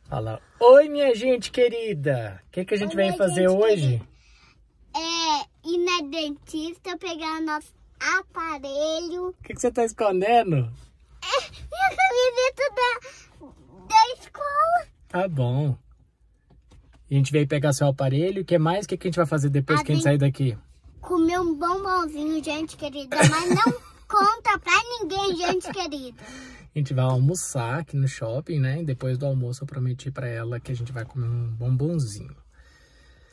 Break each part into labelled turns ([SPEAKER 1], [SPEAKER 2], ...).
[SPEAKER 1] Fala, oi minha gente querida. O que a gente vai fazer hoje?
[SPEAKER 2] Ir na dentista, pegar nosso aparelho.
[SPEAKER 1] O que você tá escondendo?
[SPEAKER 2] Minha camiseta da escola.
[SPEAKER 1] Tá bom. A gente veio pegar seu aparelho. O que mais? O que a gente vai fazer depois que a gente sair daqui?
[SPEAKER 2] Comer um bombonzinho, gente querida. Mas não conta pra ninguém, gente querida.
[SPEAKER 1] A gente vai almoçar aqui no shopping, né? E depois do almoço eu prometi pra ela que a gente vai comer um bombonzinho.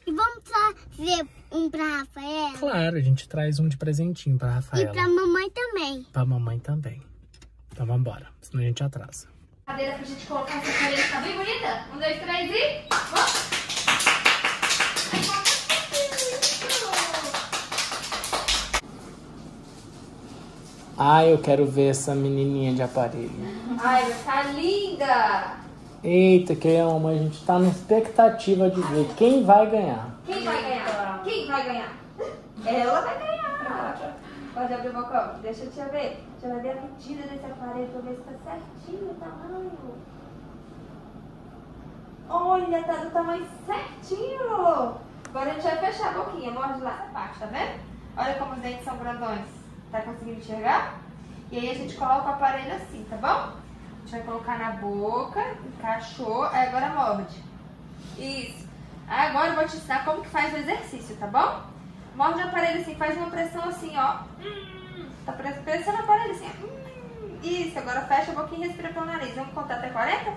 [SPEAKER 2] E vamos fazer um pra Rafaela?
[SPEAKER 1] Claro, a gente traz um de presentinho pra Rafaela.
[SPEAKER 2] E pra mamãe também.
[SPEAKER 1] Pra mamãe também. Então vamos embora, senão a gente atrasa.
[SPEAKER 3] Cadeira pra gente colocar essa cadeira, tá bem bonita? 1, 2, 3 e... Vamos!
[SPEAKER 1] Ai, eu quero ver essa menininha de aparelho.
[SPEAKER 3] Ai, vai ficar linda!
[SPEAKER 1] Eita, que mamãe, a gente tá na expectativa de ver quem vai ganhar.
[SPEAKER 3] Quem vai ganhar? Quem vai ganhar? Ela vai ganhar! Pode abrir o bocão? Deixa eu te ver. Deixa eu ver a medida desse aparelho pra ver se tá certinho o tamanho. Olha, tá do tamanho certinho! Agora a gente vai fechar a boquinha, morde lá essa parte, tá vendo? Olha como os dentes são grandões. Tá conseguindo enxergar? E aí a gente coloca o aparelho assim, tá bom? A gente vai colocar na boca, encaixou, aí agora morde. Isso. Aí agora eu vou te ensinar como que faz o exercício, tá bom? Morde o aparelho assim, faz uma pressão assim, ó. Tá pressionando o aparelho assim, ó. Isso, agora fecha a boquinha e respira pelo nariz. Vamos contar até 40?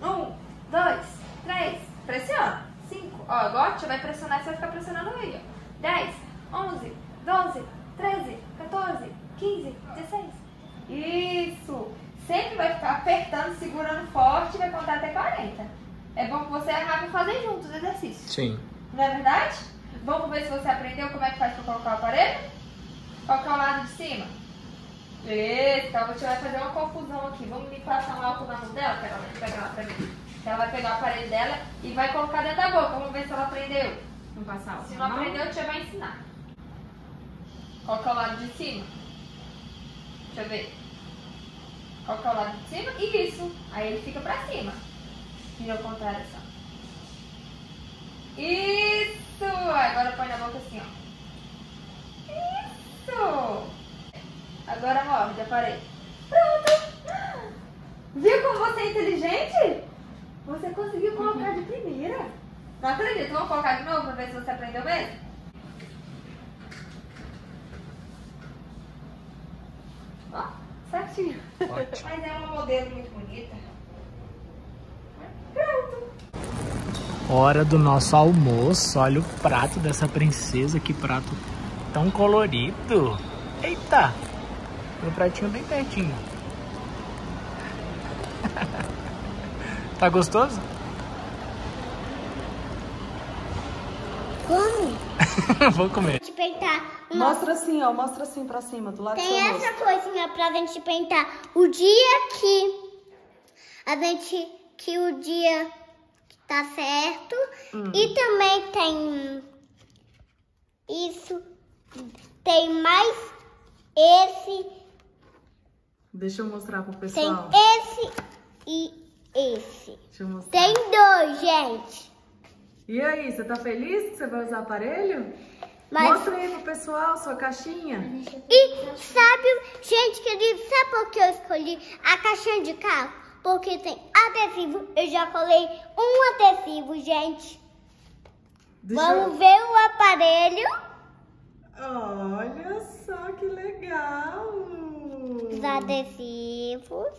[SPEAKER 3] 1, 2, 3, pressiona. 5, ó, agora você vai pressionar, você vai ficar pressionando aí, ó. 10, 11, 12, 13, 14, 15, 16. Isso. Sempre vai ficar apertando, segurando forte e vai contar até 40. É bom que você e a Rafa fazer juntos o exercício.
[SPEAKER 1] Sim.
[SPEAKER 3] Não é verdade? Vamos ver se você aprendeu como é que faz para colocar o aparelho? Qual que é o lado de cima? Isso, então você vai fazer uma confusão aqui. Vamos me passar um álcool na mão dela, que ela vai pegar lá pra mim. Ela vai pegar o aparelho dela e vai colocar dentro da boca. Vamos ver se ela aprendeu.
[SPEAKER 4] Vamos passar álcool.
[SPEAKER 3] Se não aprendeu, a tia vai ensinar. Qual que é o lado de cima? Deixa eu ver. Qual que é o lado de cima? Isso. Aí ele fica pra cima. E ao contrário, só. Isso! Agora põe na boca assim, ó. Isso! Agora morde, aparelho. Pronto! Viu como você é inteligente? Você conseguiu colocar de primeira. Não acredito. Vamos colocar de novo pra ver se você aprendeu mesmo? Ó, certinho.
[SPEAKER 1] Ótimo.
[SPEAKER 3] Mas é uma modelo muito bonita. Pronto.
[SPEAKER 1] Hora do nosso almoço. Olha o prato dessa princesa. Que prato tão colorido. Eita! Meu pratinho bem pertinho. Tá gostoso?
[SPEAKER 2] Como?
[SPEAKER 1] Vou comer.
[SPEAKER 2] Te pentar.
[SPEAKER 4] Mostra assim, ó. Mostra assim pra cima, do lado do seu
[SPEAKER 2] Tem
[SPEAKER 4] rosto.
[SPEAKER 2] essa coisinha pra gente pentar. O dia que o dia tá certo. E também tem isso. Tem mais esse.
[SPEAKER 4] Deixa eu mostrar pro
[SPEAKER 2] Tem
[SPEAKER 4] pessoal.
[SPEAKER 2] esse e esse.
[SPEAKER 4] Deixa eu mostrar.
[SPEAKER 2] Tem dois, gente.
[SPEAKER 4] E aí, você tá feliz que você vai usar o aparelho?
[SPEAKER 2] Mas...
[SPEAKER 4] Mostra aí pro pessoal sua caixinha.
[SPEAKER 2] E sabe, gente querida, sabe por que eu escolhi a caixinha de carro? Porque tem adesivo. Eu já colei um adesivo, gente. Vamos ver o aparelho.
[SPEAKER 4] Olha só que legal.
[SPEAKER 2] Os adesivos.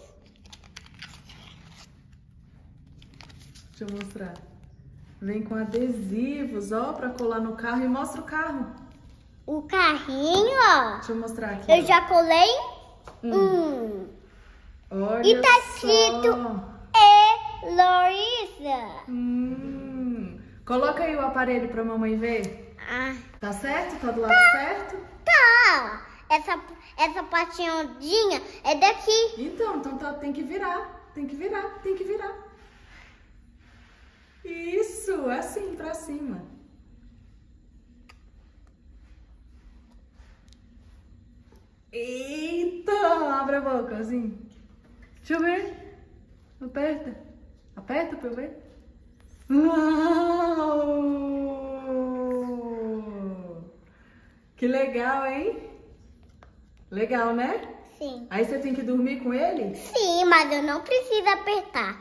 [SPEAKER 4] Deixa eu mostrar. Vem com adesivos, ó, pra colar no carro. E mostra o carro.
[SPEAKER 2] O carrinho, ó.
[SPEAKER 4] Deixa eu mostrar aqui.
[SPEAKER 2] Eu
[SPEAKER 4] ó.
[SPEAKER 2] já colei um.
[SPEAKER 4] Olha
[SPEAKER 2] E tá
[SPEAKER 4] só.
[SPEAKER 2] escrito Heloísa.
[SPEAKER 4] Coloca aí o aparelho pra mamãe ver.
[SPEAKER 2] Ah,
[SPEAKER 4] Tá certo? Tá do lado certo?
[SPEAKER 2] tá. Essa patinhodinha é daqui.
[SPEAKER 4] Então tá, tem que virar. Tem que virar, tem que virar. Isso, assim, pra cima. Eita, abre a boca, assim. Deixa eu ver. Aperta. Aperta pra eu ver. Uau! Que legal, hein? Legal, né?
[SPEAKER 2] Sim.
[SPEAKER 4] Aí você tem que dormir com ele?
[SPEAKER 2] Sim, mas eu não preciso apertar.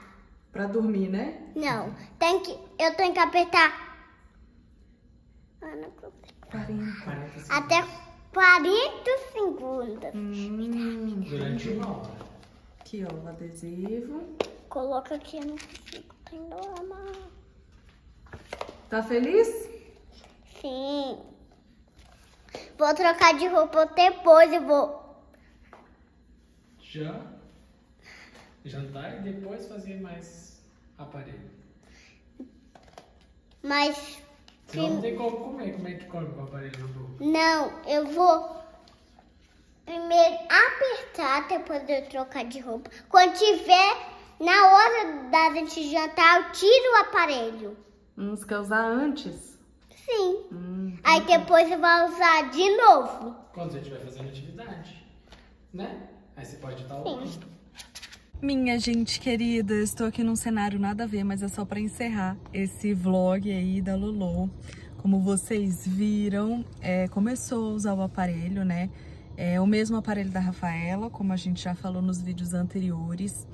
[SPEAKER 4] Pra dormir, né?
[SPEAKER 2] Não, eu tenho que apertar. Ah, não consigo.
[SPEAKER 4] 40.
[SPEAKER 2] Até 40 segundos.
[SPEAKER 1] Durante uma hora.
[SPEAKER 4] Aqui, ó, o adesivo.
[SPEAKER 2] Coloca aqui, eu não consigo. Tem dor,
[SPEAKER 4] Tá feliz?
[SPEAKER 2] Sim. Vou trocar de roupa depois, eu vou.
[SPEAKER 1] Jantar e depois fazer mais aparelho.
[SPEAKER 2] Mas...
[SPEAKER 1] Senão não tem como comer. Como é que come com o aparelho na boca?
[SPEAKER 2] Não, eu vou primeiro apertar, depois eu trocar de roupa. Quando tiver na hora da gente jantar, eu tiro o aparelho.
[SPEAKER 4] Você quer usar antes?
[SPEAKER 2] Sim. Aí depois eu vou usar de novo.
[SPEAKER 1] Quando você estiver fazendo atividade, né? Aí você pode estar usando.
[SPEAKER 4] Minha gente querida, estou aqui num cenário nada a ver, mas é só para encerrar esse vlog aí da Lolo. Como vocês viram, começou a usar o aparelho, né? É o mesmo aparelho da Rafaela, como a gente já falou nos vídeos anteriores.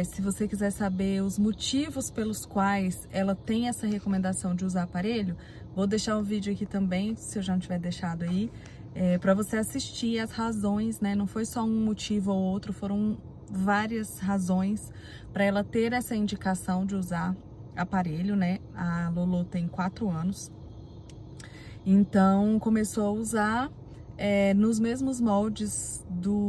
[SPEAKER 4] Se você quiser saber os motivos pelos quais ela tem essa recomendação de usar aparelho, vou deixar um vídeo aqui também, se eu já não tiver deixado aí, para você assistir as razões, né? Não foi só um motivo ou outro, foram várias razões para ela ter essa indicação de usar aparelho, né? A Lolo tem 4 anos, então começou a usar nos mesmos moldes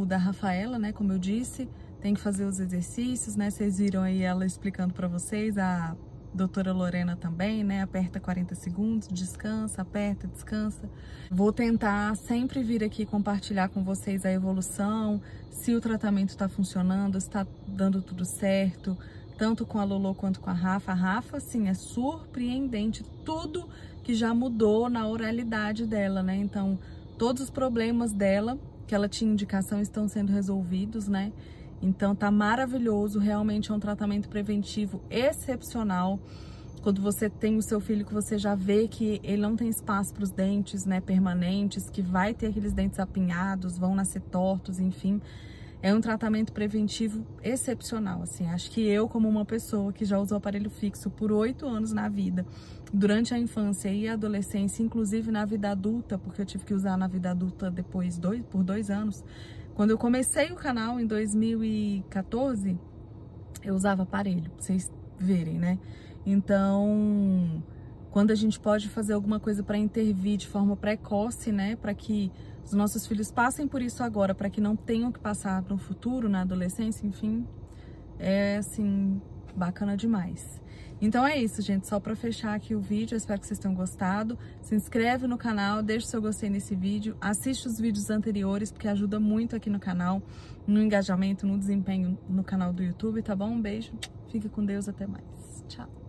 [SPEAKER 4] da Rafaela, né? Como eu disse, tem que fazer os exercícios, né? Vocês viram aí ela explicando para vocês, a doutora Lorena também, né? Aperta 40 segundos, descansa, aperta, descansa. Vou tentar sempre vir aqui compartilhar com vocês a evolução, se o tratamento está funcionando, se está dando tudo certo, tanto com a Lolo quanto com a Rafa. A Rafa, assim, é surpreendente tudo que já mudou na oralidade dela, né? Então, todos os problemas dela, que ela tinha indicação, estão sendo resolvidos, né? Então tá maravilhoso, realmente é um tratamento preventivo excepcional. Quando você tem o seu filho que você já vê que ele não tem espaço para os dentes, né, permanentes, que vai ter aqueles dentes apinhados, vão nascer tortos, enfim. É um tratamento preventivo excepcional, assim. Acho que eu, como uma pessoa que já usou aparelho fixo por 8 anos na vida, durante a infância e a adolescência, inclusive na vida adulta, porque eu tive que usar na vida adulta depois por 2 anos, quando eu comecei o canal em 2014, eu usava aparelho, pra vocês verem, né? Então, quando a gente pode fazer alguma coisa para intervir de forma precoce, né? Para que os nossos filhos passem por isso agora, para que não tenham que passar no futuro, na adolescência, enfim, é assim, bacana demais. Então é isso, gente, só para fechar aqui o vídeo, eu espero que vocês tenham gostado. Se inscreve no canal, deixa o seu gostei nesse vídeo, assiste os vídeos anteriores, porque ajuda muito aqui no canal, no engajamento, no desempenho no canal do YouTube, tá bom? Um beijo, fique com Deus, até mais. Tchau!